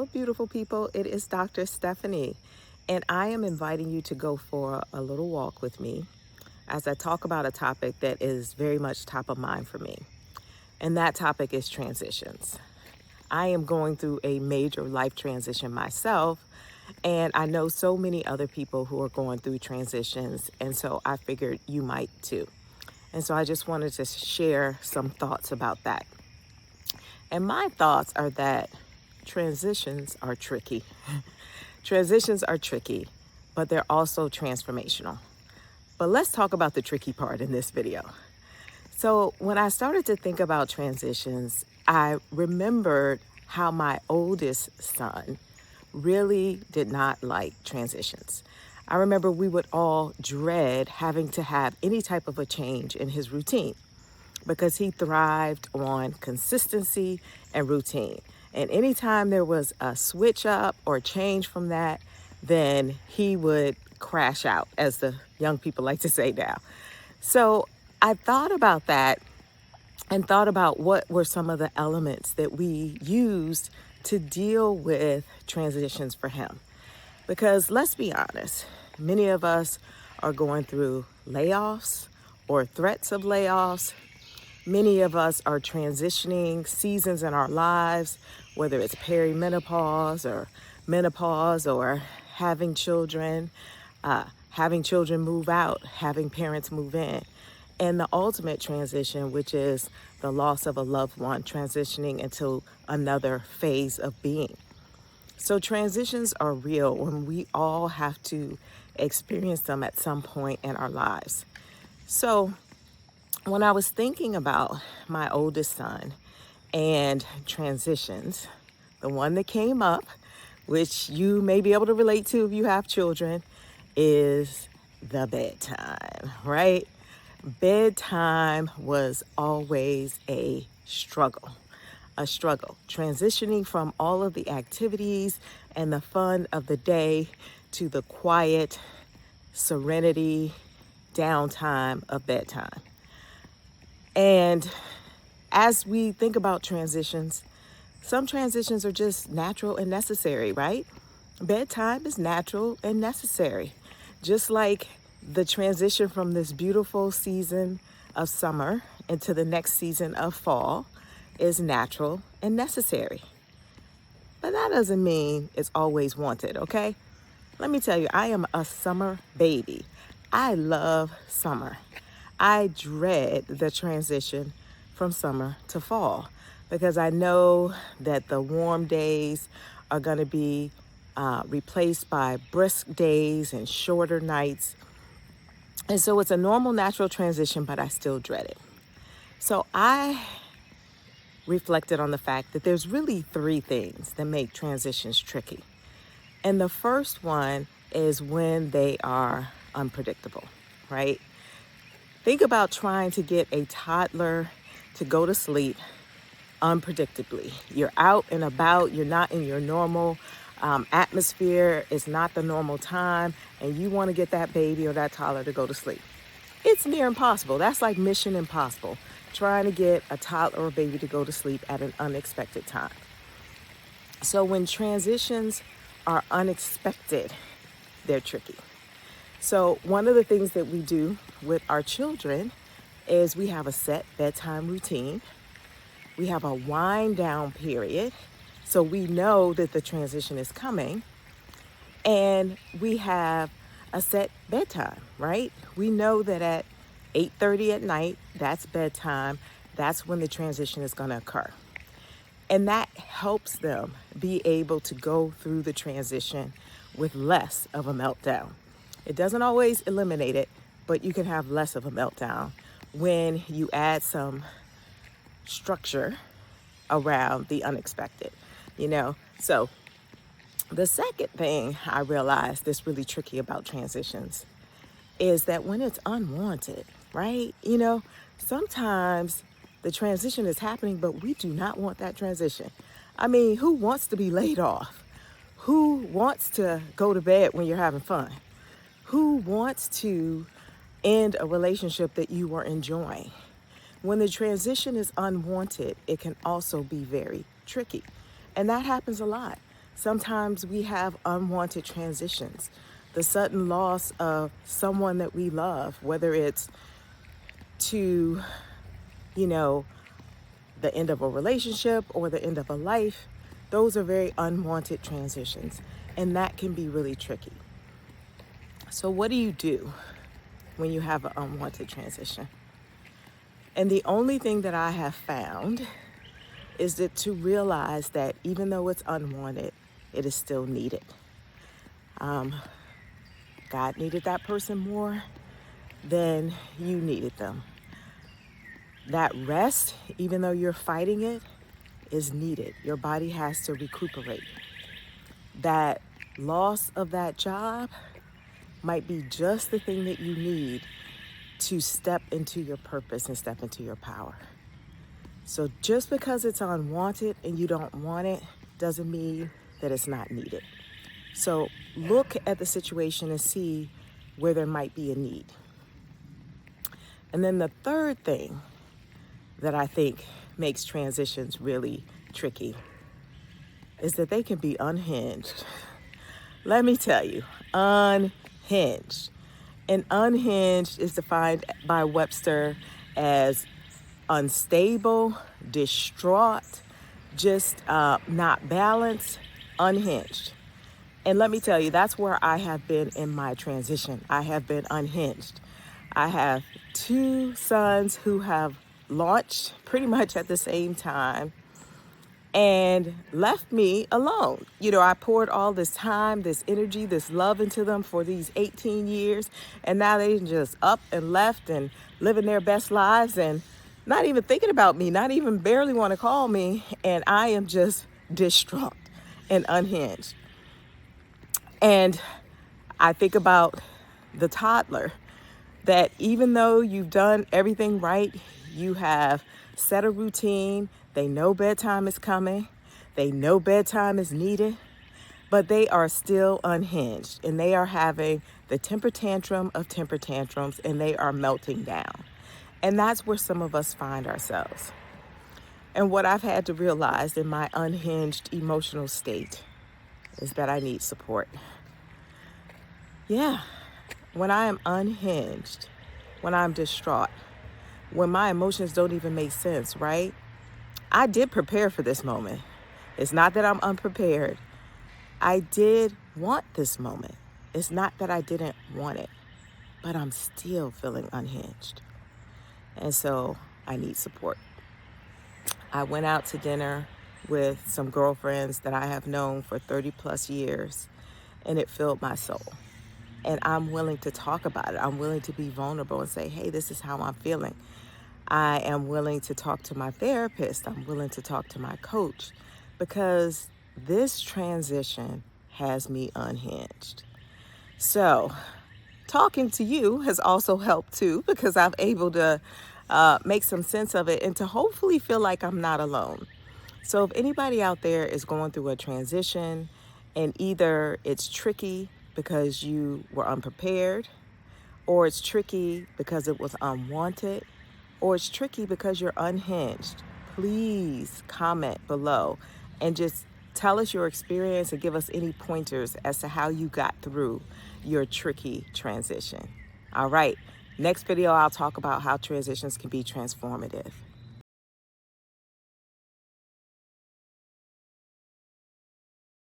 Hello, beautiful people. It is Dr. Stephanie, and I am inviting you to go for a little walk with me as I talk about a topic that is very much top of mind for me. And that topic is transitions. I am going through a major life transition myself, and I know so many other people who are going through transitions, and so I figured you might too. And so I just wanted to share some thoughts about that. And my thoughts are that transitions are tricky. Transitions are tricky, but they're also transformational. But let's talk about the tricky part in this video. So when I started to think about transitions, I remembered how my oldest son really did not like transitions. I remember we would all dread having to have any type of a change in his routine because he thrived on consistency and routine. And anytime there was a switch up or change from that, then he would crash out, as the young people like to say now. So I thought about that and thought about what were some of the elements that we used to deal with transitions for him. Because let's be honest, many of us are going through layoffs or threats of layoffs. Many of us are transitioning seasons in our lives, whether it's perimenopause or menopause or having children move out, having parents move in, and the ultimate transition, which is the loss of a loved one, transitioning into another phase of being. So transitions are real, and we all have to experience them at some point in our lives. So when I was thinking about my oldest son and transitions, the one that came up, which you may be able to relate to if you have children, is the bedtime, right? Bedtime was always a struggle. Transitioning from all of the activities and the fun of the day to the quiet, serenity, downtime of bedtime. And as we think about transitions, some transitions are just natural and necessary, right? Bedtime is natural and necessary. Just like the transition from this beautiful season of summer into the next season of fall is natural and necessary. But that doesn't mean it's always wanted, okay? Let me tell you, I am a summer baby. I love summer. I dread the transition from summer to fall because I know that the warm days are going to be replaced by brisk days and shorter nights. And so it's a normal, natural transition, but I still dread it. So I reflected on the fact that there's really three things that make transitions tricky. And the first one is when they are unpredictable, right? Think about trying to get a toddler to go to sleep unpredictably. You're out and about, you're not in your normal atmosphere, it's not the normal time, and you want to get that baby or that toddler to go to sleep. It's near impossible. That's like mission impossible, trying to get a toddler or baby to go to sleep at an unexpected time. So when transitions are unexpected, they're tricky. So one of the things that we do with our children is we have a set bedtime routine. We have a wind down period, so we know that the transition is coming. And we have a set bedtime, right? We know that at 8:30 at night, that's bedtime. That's when the transition is going to occur. And that helps them be able to go through the transition with less of a meltdown. It doesn't always eliminate it, but you can have less of a meltdown when you add some structure around the unexpected, So the second thing I realized that's really tricky about transitions is that when it's unwanted, right? Sometimes the transition is happening, but we do not want that transition. I mean, who wants to be laid off? Who wants to go to bed when you're having fun? Who wants to end a relationship that you were enjoying? When the transition is unwanted, it can also be very tricky. And that happens a lot. Sometimes we have unwanted transitions, the sudden loss of someone that we love, whether it's to, you know, the end of a relationship or the end of a life. Those are very unwanted transitions, and that can be really tricky. So what do you do when you have an unwanted transition? And the only thing that I have found is that to realize that even though it's unwanted, it is still needed. God needed that person more than you needed them. That rest, even though you're fighting it, is needed. Your body has to recuperate. That loss of that job might be just the thing that you need to step into your purpose and step into your power. So just because it's unwanted and you don't want it doesn't mean that it's not needed. So look at the situation and see where there might be a need. And then the third thing that I think makes transitions really tricky is that they can be unhinged. Let me tell you, unhinged. And unhinged is defined by Webster as unstable, distraught, just not balanced, unhinged. And let me tell you, that's where I have been in my transition. I have been unhinged. I have 2 sons who have launched pretty much at the same time and left me alone. You know, I poured all this time, this energy, this love into them for these 18 years, and now they just up and left and living their best lives and not even thinking about me, not even barely want to call me, and I am just distraught and unhinged. And I think about the toddler that even though you've done everything right, you have set a routine, they know bedtime is coming, they know bedtime is needed, but they are still unhinged and they are having the temper tantrum of temper tantrums and they are melting down. And that's where some of us find ourselves. And what I've had to realize in my unhinged emotional state is that I need support. Yeah, when I am unhinged, when I'm distraught, when my emotions don't even make sense, right? I did prepare for this moment. It's not that I'm unprepared. I did want this moment. It's not that I didn't want it, but I'm still feeling unhinged. And so I need support. I went out to dinner with some girlfriends that I have known for 30 plus years, and it filled my soul. And I'm willing to talk about it. I'm willing to be vulnerable and say, hey, this is how I'm feeling. I am willing to talk to my therapist. I'm willing to talk to my coach because this transition has me unhinged. So talking to you has also helped too because I'm able to make some sense of it and to hopefully feel like I'm not alone. So if anybody out there is going through a transition and either it's tricky because you were unprepared, or it's tricky because it was unwanted, or it's tricky because you're unhinged, please comment below and just tell us your experience and give us any pointers as to how you got through your tricky transition. All right, next video I'll talk about how transitions can be transformative.